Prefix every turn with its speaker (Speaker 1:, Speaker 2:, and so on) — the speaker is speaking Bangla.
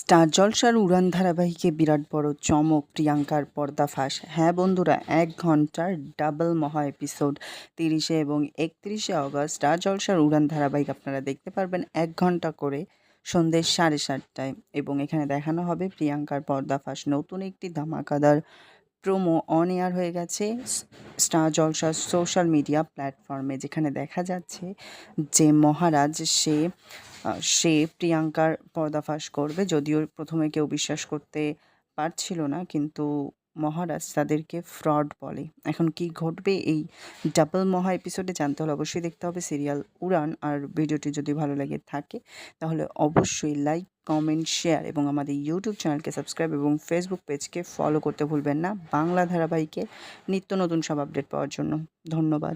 Speaker 1: স্টার জলসার উড়ান ধারাবাহিকে বিরাট বড় চমক, প্রিয়াঙ্কার পর্দাফাঁস। হ্যাঁ বন্ধুরা, ১ ঘন্টার ডাবল মহা এপিসোড ৩০শে এবং ৩১শে অগস্ট স্টার জলসার উড়ান ধারাবাহিক আপনারা দেখতে পারবেন ১ ঘন্টা করে সন্ধ্যে ৭:৩০টায়। এবং এখানে দেখানো হবে প্রিয়াঙ্কার পর্দাফাঁস। নতুন একটি ধামাকাদার প্রোমো অন এয়ার হয়ে গেছে স্টার জলসার সোশ্যাল মিডিয়া প্ল্যাটফর্মে, যেখানে দেখা যাচ্ছে যে মহারাজ সে প্রিয়াঙ্কার পর্দাফাঁস করবে। যদিও প্রথমে কেউ বিশ্বাস করতে পারছিল না, কিন্তু মহারাজ তাদেরকে ফ্রড বলে। এখন কি ঘটবে এই ডাবল মহা এপিসোডে জানতে হলে অবশ্যই দেখতে হবে সিরিয়াল উড়ান। আর ভিডিওটি যদি ভালো লেগে থাকে তাহলে অবশ্যই লাইক, কমেন্ট, শেয়ার এবং আমাদের ইউটিউব চ্যানেলকে সাবস্ক্রাইব এবং ফেসবুক পেজকে ফলো করতে ভুলবেন না বাংলা ধারাবাহিকের নিত্য নতুন সব আপডেট পাওয়ার জন্য। ধন্যবাদ।